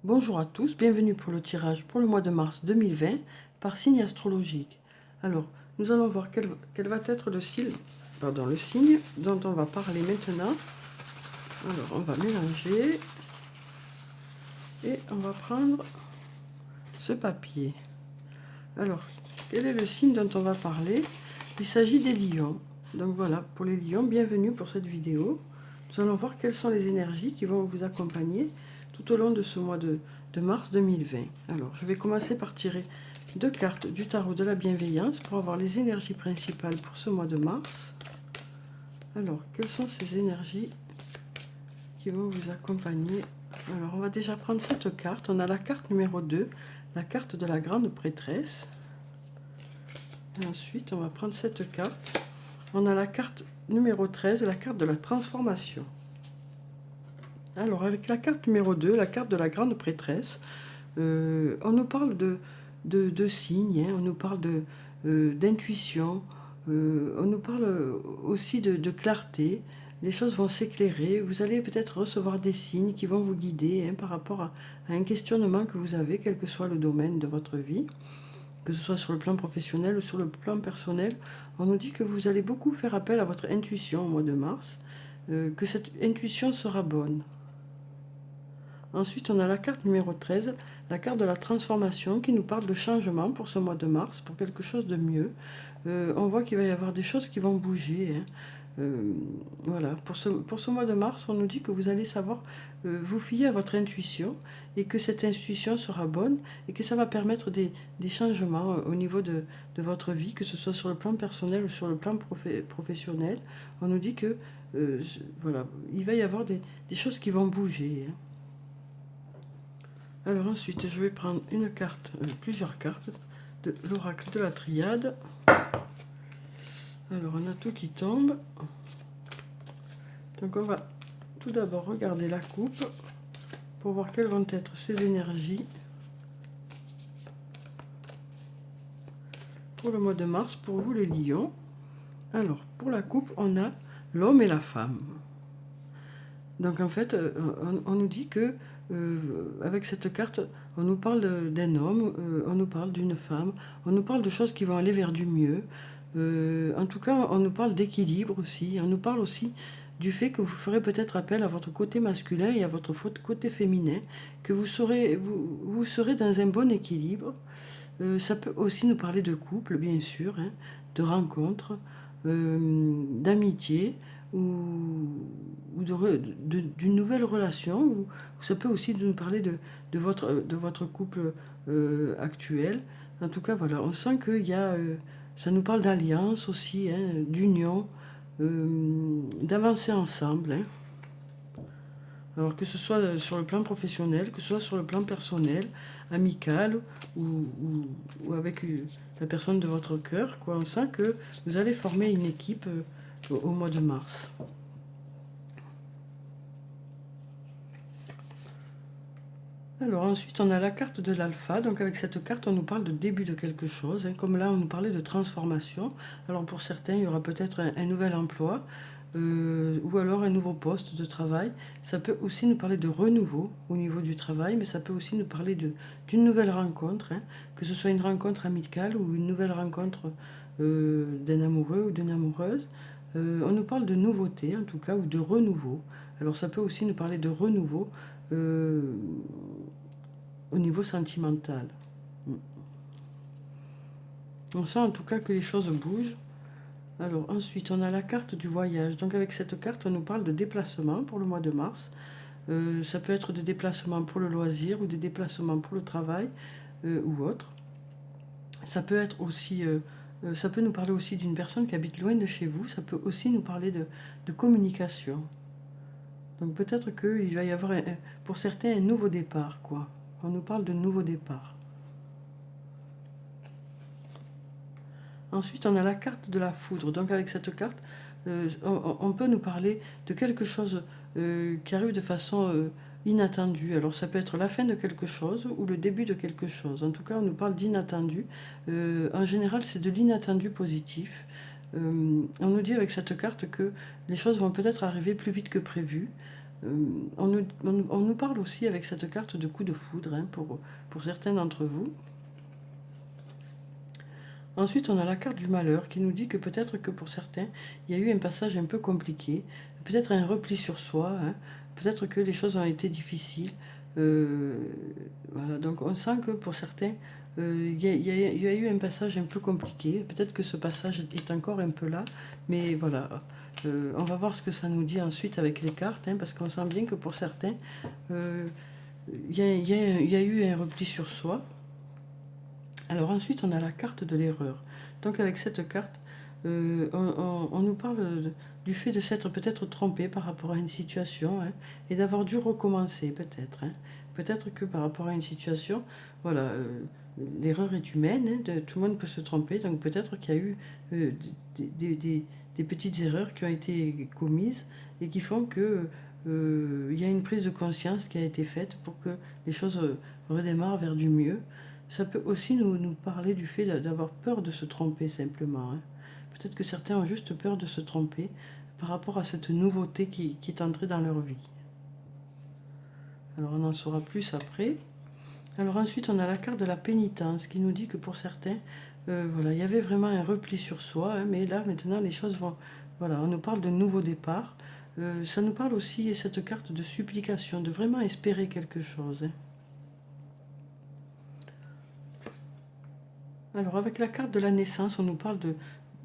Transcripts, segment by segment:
Bonjour à tous, bienvenue pour le tirage pour le mois de mars 2020 par signe astrologique. Alors, nous allons voir quel va être le signe dont on va parler maintenant. Alors, on va mélanger et on va prendre ce papier. Alors, quel est le signe dont on va parler? Il s'agit des lions. Donc voilà, pour les lions, bienvenue pour cette vidéo. Nous allons voir quelles sont les énergies qui vont vous accompagner tout au long de ce mois de mars 2020. Alors, je vais commencer par tirer deux cartes du tarot de la bienveillance pour avoir les énergies principales pour ce mois de mars. Alors, quelles sont ces énergies qui vont vous accompagner? Alors, on va déjà prendre cette carte. On a la carte numéro 2, la carte de la grande prêtresse. Et ensuite, on va prendre cette carte. On a la carte numéro 13, la carte de la transformation. Alors, avec la carte numéro 2, la carte de la grande prêtresse, on nous parle de signes, hein, on nous parle d'intuition, on nous parle aussi de clarté. Les choses vont s'éclairer, vous allez peut-être recevoir des signes qui vont vous guider, hein, par rapport à un questionnement que vous avez, quel que soit le domaine de votre vie, que ce soit sur le plan professionnel ou sur le plan personnel. On nous dit que vous allez beaucoup faire appel à votre intuition au mois de mars, que cette intuition sera bonne. Ensuite, on a la carte numéro 13, la carte de la transformation qui nous parle de changement pour ce mois de mars, pour quelque chose de mieux. On voit qu'il va y avoir des choses qui vont bouger, hein. Voilà, pour ce mois de mars, on nous dit que vous allez savoir vous fier à votre intuition et que cette intuition sera bonne et que ça va permettre des changements au niveau de votre vie, que ce soit sur le plan personnel ou sur le plan professionnel. On nous dit que voilà, il va y avoir des choses qui vont bouger, hein. Alors ensuite, je vais prendre une carte, plusieurs cartes de l'oracle de la triade. Alors, on a tout qui tombe. Donc, on va tout d'abord regarder la coupe pour voir quelles vont être ces énergies pour le mois de mars, pour vous les lions. Alors, pour la coupe, on a l'homme et la femme. Donc, en fait, on nous dit que avec cette carte, on nous parle d'un homme, on nous parle d'une femme, on nous parle de choses qui vont aller vers du mieux. En tout cas, on nous parle d'équilibre aussi. On nous parle aussi du fait que vous ferez peut-être appel à votre côté masculin et à votre côté féminin, que vous serez dans un bon équilibre. Ça peut aussi nous parler de couple, bien sûr, hein, de rencontres, d'amitié ou d'une nouvelle relation. Ou ça peut aussi nous parler de votre couple actuel. En tout cas, voilà, on sent qu'il y a... ça nous parle d'alliance aussi, hein, d'union, d'avancer ensemble, hein. Alors que ce soit sur le plan professionnel, que ce soit sur le plan personnel, amical ou avec la personne de votre cœur, quoi. On sent que vous allez former une équipe au mois de mars. Alors ensuite, on a la carte de l'alpha. Donc avec cette carte, on nous parle de début de quelque chose, hein. Comme là, on nous parlait de transformation. Alors pour certains, il y aura peut-être un nouvel emploi. Ou alors un nouveau poste de travail. Ça peut aussi nous parler de renouveau au niveau du travail, mais ça peut aussi nous parler d'une nouvelle rencontre, hein, que ce soit une rencontre amicale ou une nouvelle rencontre d'un amoureux ou d'une amoureuse. On nous parle de nouveauté en tout cas, ou de renouveau. Alors ça peut aussi nous parler de renouveau au niveau sentimental. On sent en tout cas que les choses bougent. Alors ensuite, on a la carte du voyage. Donc avec cette carte, on nous parle de déplacement pour le mois de mars. Ça peut être des déplacements pour le loisir ou des déplacements pour le travail ou autre. Ça peut être aussi, ça peut nous parler aussi d'une personne qui habite loin de chez vous. Ça peut aussi nous parler de communication. Donc peut-être qu'il va y avoir, pour certains, un nouveau départ, quoi. On nous parle de nouveau départ. Ensuite, on a la carte de la foudre. Donc avec cette carte, on peut nous parler de quelque chose qui arrive de façon inattendue. Alors ça peut être la fin de quelque chose ou le début de quelque chose. En tout cas, on nous parle d'inattendu. En général, c'est de l'inattendu positif. On nous dit avec cette carte que les choses vont peut-être arriver plus vite que prévu. On nous parle aussi avec cette carte de coup de foudre, hein, pour certains d'entre vous. Ensuite, on a la carte du malheur qui nous dit que peut-être que pour certains, il y a eu un passage un peu compliqué, peut-être un repli sur soi, hein, peut-être que les choses ont été difficiles. euh, voilà, donc on sent que pour certains, il y a eu un passage un peu compliqué. Peut-être que ce passage est encore un peu là, mais voilà. On va voir ce que ça nous dit ensuite avec les cartes, hein, parce qu'on sent bien que pour certains, euh, il y a eu un repli sur soi. Alors ensuite, on a la carte de l'erreur. Donc avec cette carte, on nous parle du fait de s'être peut-être trompé par rapport à une situation, hein, et d'avoir dû recommencer peut-être, hein. Peut-être que par rapport à une situation, voilà, l'erreur est humaine, hein, tout le monde peut se tromper, donc peut-être qu'il y a eu des petites erreurs qui ont été commises et qui font que il y a une prise de conscience qui a été faite pour que les choses redémarrent vers du mieux. Ça peut aussi nous parler du fait d'avoir peur de se tromper simplement, hein. Peut-être que certains ont juste peur de se tromper par rapport à cette nouveauté qui est entrée dans leur vie. Alors on en saura plus après. Alors ensuite on a la carte de la pénitence qui nous dit que pour certains, voilà, il y avait vraiment un repli sur soi, hein, mais là maintenant les choses vont... Voilà, on nous parle de nouveau départ. Ça nous parle aussi, cette carte de supplication, de vraiment espérer quelque chose, hein. Alors, avec la carte de la naissance, on nous parle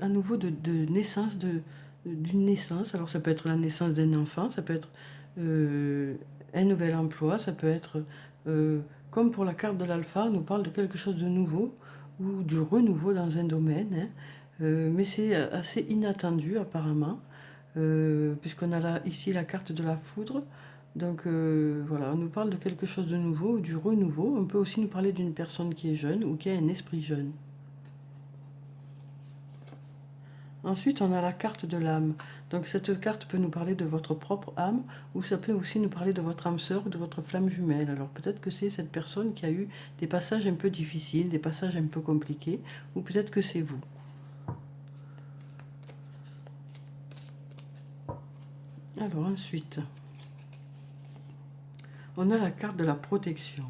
à nouveau de naissance, d'une naissance. Alors, ça peut être la naissance d'un enfant, ça peut être euh, un nouvel emploi, ça peut être, comme pour la carte de l'alpha, on nous parle de quelque chose de nouveau ou du renouveau dans un domaine, hein. Mais c'est assez inattendu apparemment, puisqu'on a là, ici la carte de la foudre. Donc voilà, on nous parle de quelque chose de nouveau ou du renouveau. On peut aussi nous parler d'une personne qui est jeune ou qui a un esprit jeune. Ensuite, on a la carte de l'âme. Donc cette carte peut nous parler de votre propre âme ou ça peut aussi nous parler de votre âme sœur ou de votre flamme jumelle. Alors peut-être que c'est cette personne qui a eu des passages un peu difficiles, des passages un peu compliqués, ou peut-être que c'est vous. Alors ensuite, on a la carte de la protection.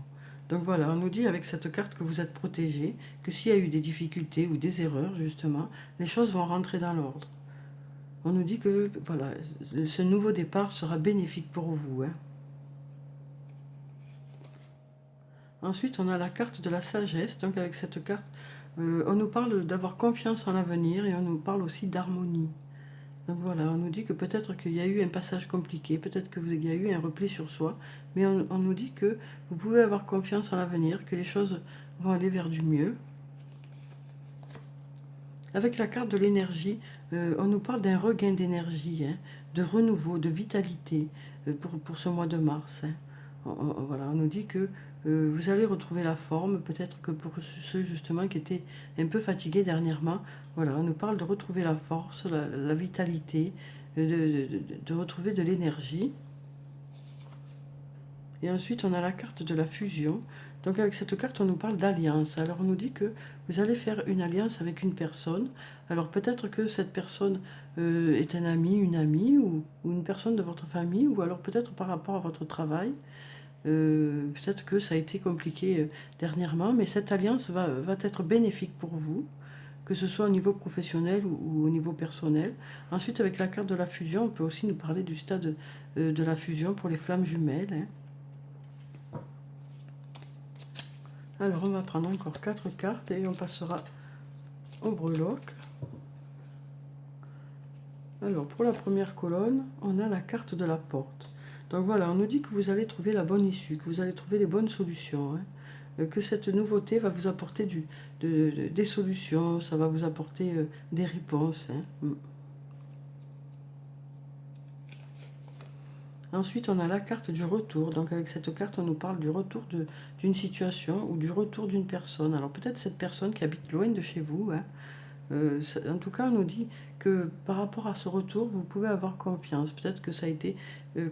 Donc voilà, on nous dit avec cette carte que vous êtes protégé, que s'il y a eu des difficultés ou des erreurs, justement, les choses vont rentrer dans l'ordre. On nous dit que voilà, ce nouveau départ sera bénéfique pour vous, hein. Ensuite, on a la carte de la sagesse. Donc avec cette carte, on nous parle d'avoir confiance en l'avenir et on nous parle aussi d'harmonie. Donc voilà, on nous dit que peut-être qu'il y a eu un passage compliqué, peut-être qu'il y a eu un repli sur soi, mais on nous dit que vous pouvez avoir confiance en l'avenir, que les choses vont aller vers du mieux. Avec la carte de l'énergie, on nous parle d'un regain d'énergie, hein, de renouveau, de vitalité pour ce mois de mars, hein. Voilà, on nous dit que vous allez retrouver la forme, peut-être que pour ceux justement qui étaient un peu fatigués dernièrement, voilà, on nous parle de retrouver la force, la vitalité, de retrouver de l'énergie. Et ensuite, on a la carte de la fusion. Donc avec cette carte, on nous parle d'alliance. Alors on nous dit que vous allez faire une alliance avec une personne. Alors peut-être que cette personne est un ami, une amie ou une personne de votre famille, ou alors peut-être par rapport à votre travail. Peut-être que ça a été compliqué dernièrement, mais cette alliance va être bénéfique pour vous, que ce soit au niveau professionnel ou au niveau personnel. Ensuite, avec la carte de la fusion, on peut aussi nous parler du stade de la fusion pour les flammes jumelles, hein. Alors, on va prendre encore 4 cartes et on passera au breloque. Alors, pour la première colonne, on a la carte de la porte. Donc voilà, on nous dit que vous allez trouver la bonne issue, que vous allez trouver les bonnes solutions, hein. Que cette nouveauté va vous apporter des solutions, ça va vous apporter des réponses, hein. Ensuite, on a la carte du retour. Donc avec cette carte, on nous parle du retour d'une situation ou du retour d'une personne. Alors peut-être cette personne qui habite loin de chez vous, hein. En tout cas, on nous dit que par rapport à ce retour, vous pouvez avoir confiance. Peut-être que ça a été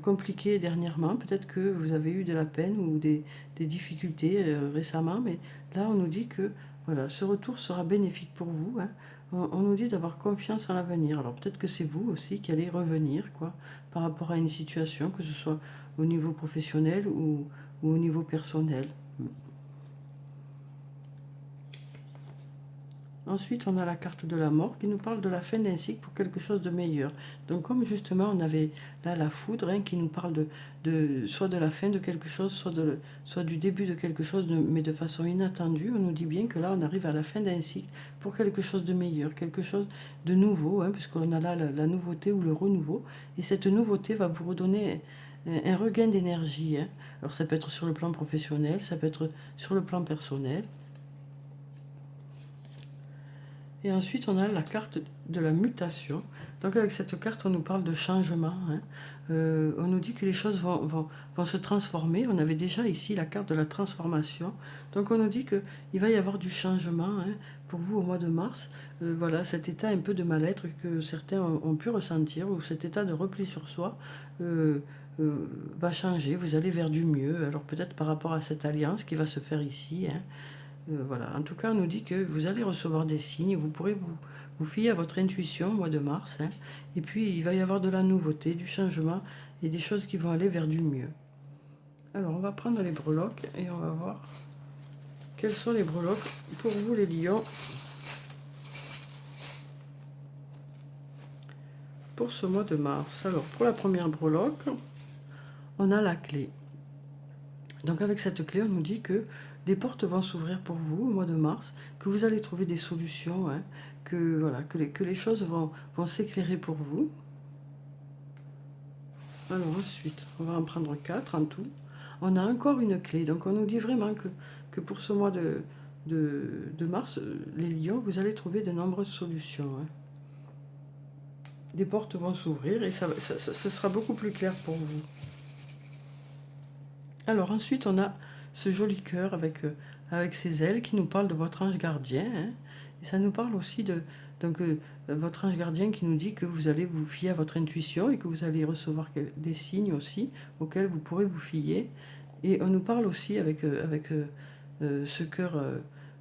compliqué dernièrement, peut-être que vous avez eu de la peine ou des difficultés récemment, mais là, on nous dit que voilà, ce retour sera bénéfique pour vous, hein. on nous dit d'avoir confiance en l'avenir. Alors peut-être que c'est vous aussi qui allez revenir, quoi, par rapport à une situation, que ce soit au niveau professionnel ou au niveau personnel. Ensuite, on a la carte de la mort qui nous parle de la fin d'un cycle pour quelque chose de meilleur. Donc comme justement on avait là la foudre, hein, qui nous parle soit de la fin de quelque chose, soit du début de quelque chose, mais de façon inattendue, on nous dit bien que là on arrive à la fin d'un cycle pour quelque chose de meilleur, quelque chose de nouveau, hein, puisqu'on a là la nouveauté ou le renouveau. Et cette nouveauté va vous redonner un regain d'énergie, hein. Alors ça peut être sur le plan professionnel, ça peut être sur le plan personnel. Et ensuite, on a la carte de la mutation. Donc avec cette carte, on nous parle de changement, hein. On nous dit que les choses vont se transformer. On avait déjà ici la carte de la transformation. Donc on nous dit qu'il va y avoir du changement, hein, pour vous au mois de mars. Voilà, cet état un peu de mal-être que certains ont pu ressentir, ou cet état de repli sur soi, va changer. Vous allez vers du mieux. Alors peut-être par rapport à cette alliance qui va se faire ici, hein. Voilà. En tout cas, on nous dit que vous allez recevoir des signes, vous pourrez vous fier à votre intuition au mois de mars, hein. Et puis, il va y avoir de la nouveauté, du changement et des choses qui vont aller vers du mieux. Alors, on va prendre les breloques et on va voir quels sont les breloques pour vous, les lions, pour ce mois de mars. Alors, pour la première breloque, on a la clé. Donc avec cette clé, on nous dit que des portes vont s'ouvrir pour vous au mois de mars, que vous allez trouver des solutions, hein, que, voilà, que les choses vont s'éclairer pour vous. Alors ensuite, on va en prendre 4 en tout. On a encore une clé, donc on nous dit vraiment que pour ce mois de mars, les lions, vous allez trouver de nombreuses solutions, hein. Des portes vont s'ouvrir et ce sera beaucoup plus clair pour vous. Alors ensuite, on a ce joli cœur avec ses ailes qui nous parle de votre ange gardien, hein. Et ça nous parle aussi de votre ange gardien qui nous dit que vous allez vous fier à votre intuition et que vous allez recevoir des signes aussi auxquels vous pourrez vous fier. Et on nous parle aussi avec ce cœur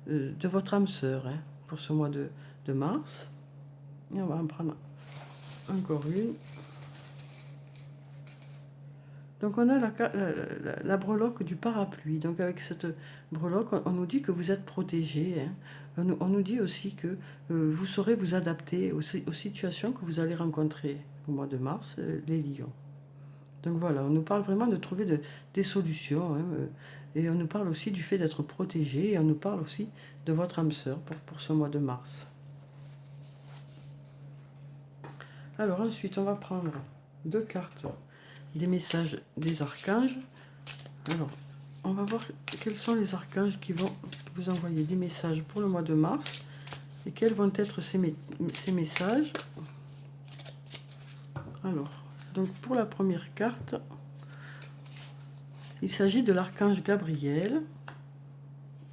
de votre âme sœur, hein, pour ce mois de mars. Et on va en prendre encore une. Donc on a la breloque du parapluie. Donc avec cette breloque, on nous dit que vous êtes protégé, hein. On nous dit aussi que vous saurez vous adapter aux situations que vous allez rencontrer au mois de mars, les lions. Donc voilà, on nous parle vraiment de trouver des solutions, hein, et on nous parle aussi du fait d'être protégé, et on nous parle aussi de votre âme sœur pour ce mois de mars. Alors ensuite, on va prendre 2 cartes des messages des archanges. Alors, on va voir quels sont les archanges qui vont vous envoyer des messages pour le mois de mars et quels vont être ces messages. Alors, donc pour la première carte, il s'agit de l'archange Gabriel,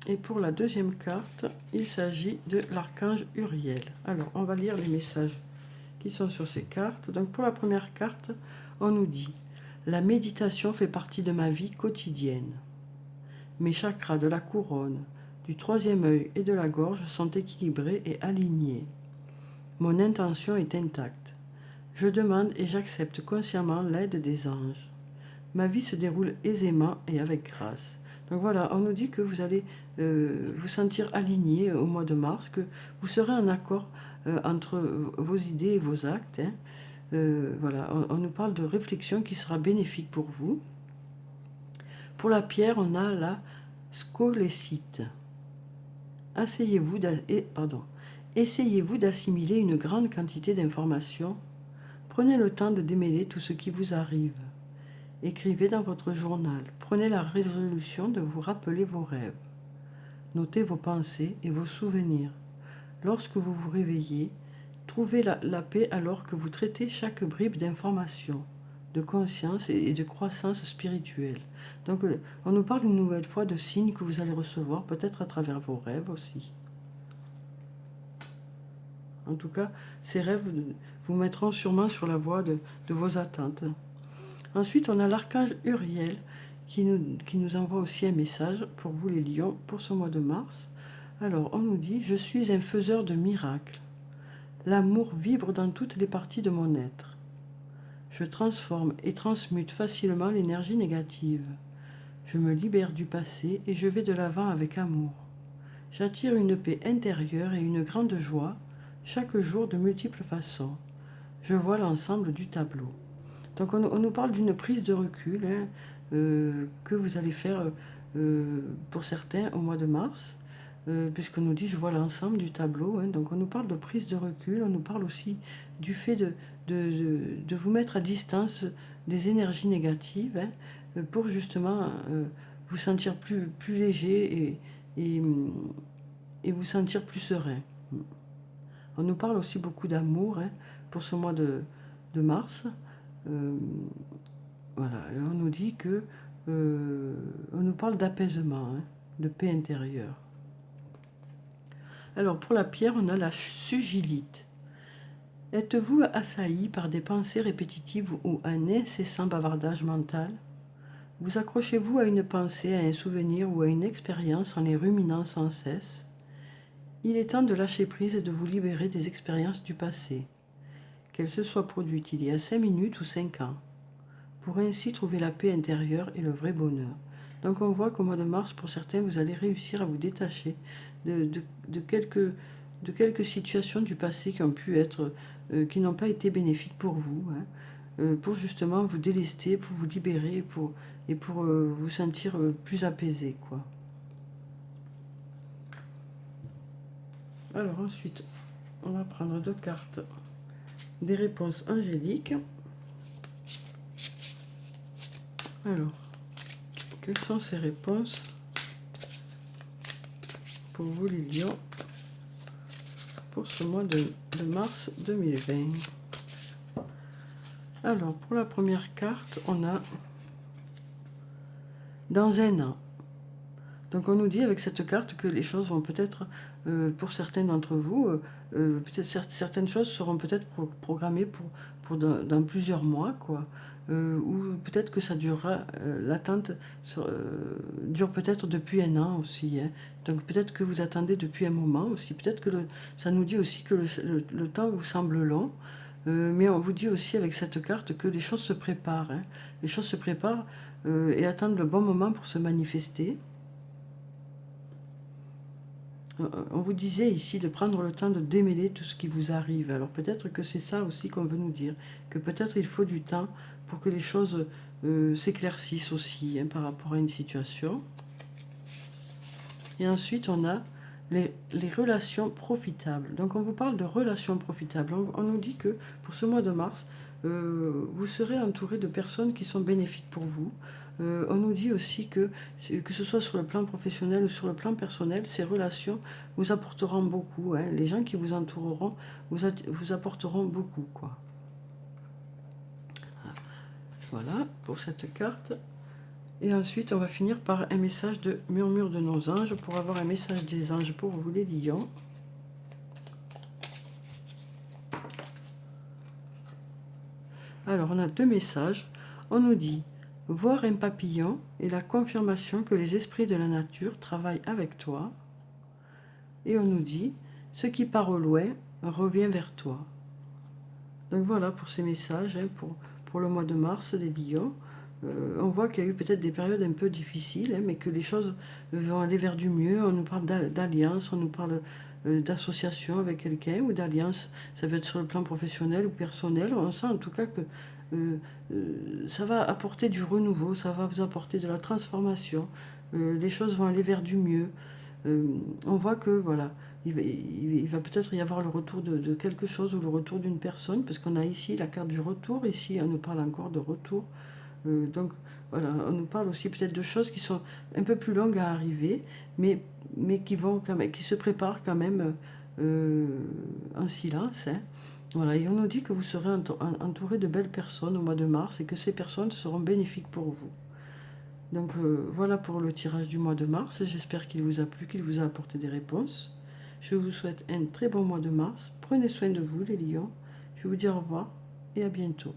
et pour la deuxième carte, il s'agit de l'archange Uriel. Alors, on va lire les messages qui sont sur ces cartes. Donc pour la première carte, on nous dit: la méditation fait partie de ma vie quotidienne. Mes chakras de la couronne, du troisième œil et de la gorge sont équilibrés et alignés. Mon intention est intacte. Je demande et j'accepte consciemment l'aide des anges. Ma vie se déroule aisément et avec grâce. Donc voilà, on nous dit que vous allez vous sentir aligné au mois de mars, que vous serez en accord entre vos idées et vos actes, hein. Voilà, on nous parle de réflexion qui sera bénéfique pour vous. Pour la pierre, on a la scolécite. Essayez-vous d'assimiler une grande quantité d'informations. Prenez le temps de démêler tout ce qui vous arrive. Écrivez dans votre journal. Prenez la résolution de vous rappeler vos rêves. Notez vos pensées et vos souvenirs. Lorsque vous vous réveillez, trouvez la paix alors que vous traitez chaque bribe d'information, de conscience et de croissance spirituelle. Donc on nous parle une nouvelle fois de signes que vous allez recevoir, peut-être à travers vos rêves aussi. En tout cas, ces rêves vous mettront sûrement sur la voie de vos attentes. Ensuite, on a l'archange Uriel qui nous envoie aussi un message pour vous les lions pour ce mois de mars. Alors, on nous dit: je suis un faiseur de miracles. L'amour vibre dans toutes les parties de mon être. Je transforme et transmute facilement l'énergie négative. Je me libère du passé et je vais de l'avant avec amour. J'attire une paix intérieure et une grande joie, chaque jour de multiples façons. Je vois l'ensemble du tableau. Donc on nous parle d'une prise de recul hein, que vous allez faire pour certains au mois de mars, puisqu'on nous dit je vois l'ensemble du tableau. Hein, donc on nous parle de prise de recul, on nous parle aussi du fait de vous mettre à distance des énergies négatives pour justement vous sentir plus léger et, et vous sentir plus serein. On nous parle aussi beaucoup d'amour hein, pour ce mois de mars. Voilà, et on nous dit que on nous parle d'apaisement, hein, de paix intérieure. Alors pour la pierre, on a la sugilite. Êtes-vous assailli par des pensées répétitives ou un incessant bavardage mental? Vous accrochez-vous à une pensée, à un souvenir ou à une expérience en les ruminant sans cesse? Il est temps de lâcher prise et de vous libérer des expériences du passé, qu'elles se soient produites il y a 5 minutes ou 5 ans, pour ainsi trouver la paix intérieure et le vrai bonheur. Donc on voit qu'au mois de mars, pour certains, vous allez réussir à vous détacher de quelques situations du passé qui ont pu être, qui n'ont pas été bénéfiques pour vous, hein, pour justement vous délester, pour vous libérer et pour vous sentir plus apaisé, quoi. Alors ensuite, on va prendre 2 cartes des réponses angéliques. Alors, quelles sont ces réponses pour vous les lions pour ce mois de mars 2020? Alors, pour la première carte, on a dans un an. Donc on nous dit avec cette carte que les choses vont peut-être, pour certains d'entre vous, peut-être certaines choses seront peut-être programmées dans plusieurs mois, quoi. Ou peut-être que ça durera, l'attente dure peut-être depuis un an aussi. Hein. Donc peut-être que vous attendez depuis un moment aussi. Peut-être que ça nous dit aussi que le temps vous semble long. Mais on vous dit aussi avec cette carte que les choses se préparent. Hein. Les choses se préparent et attendent le bon moment pour se manifester. On vous disait ici de prendre le temps de démêler tout ce qui vous arrive. Alors peut-être que c'est ça aussi qu'on veut nous dire, que peut-être il faut du temps pour que les choses s'éclaircissent aussi hein, par rapport à une situation. Et ensuite on a les relations profitables. Donc on vous parle de relations profitables. On nous dit que pour ce mois de mars, vous serez entouré de personnes qui sont bénéfiques pour vous. On nous dit aussi que ce soit sur le plan professionnel ou sur le plan personnel, ces relations vous apporteront beaucoup. Hein. Les gens qui vous entoureront vous apporteront beaucoup, quoi. Voilà pour cette carte. Et ensuite, on va finir par un message de murmure de nos anges pour avoir un message des anges pour vous, les lions. Alors, on a 2 messages. On nous dit voir un papillon est la confirmation que les esprits de la nature travaillent avec toi. Et on nous dit ce qui part au loin revient vers toi. Donc voilà pour ces messages hein, pour le mois de mars, les lions. On voit qu'il y a eu peut-être des périodes un peu difficiles, hein, mais que les choses vont aller vers du mieux. On nous parle d'alliance, on nous parle d'association avec quelqu'un ou d'alliance. Ça peut être sur le plan professionnel ou personnel. On sent en tout cas que ça va apporter du renouveau, ça va vous apporter de la transformation. Les choses vont aller vers du mieux. On voit que voilà, il va peut-être y avoir le retour de quelque chose ou le retour d'une personne, parce qu'on a ici la carte du retour, ici on nous parle encore de retour. Donc voilà, on nous parle aussi peut-être de choses qui sont un peu plus longues à arriver, mais qui vont quand même, qui se préparent quand même en silence. Hein. Voilà, et on nous dit que vous serez entouré de belles personnes au mois de mars et que ces personnes seront bénéfiques pour vous. Donc voilà pour le tirage du mois de mars. J'espère qu'il vous a plu, qu'il vous a apporté des réponses. Je vous souhaite un très bon mois de mars. Prenez soin de vous les lions. Je vous dis au revoir et à bientôt.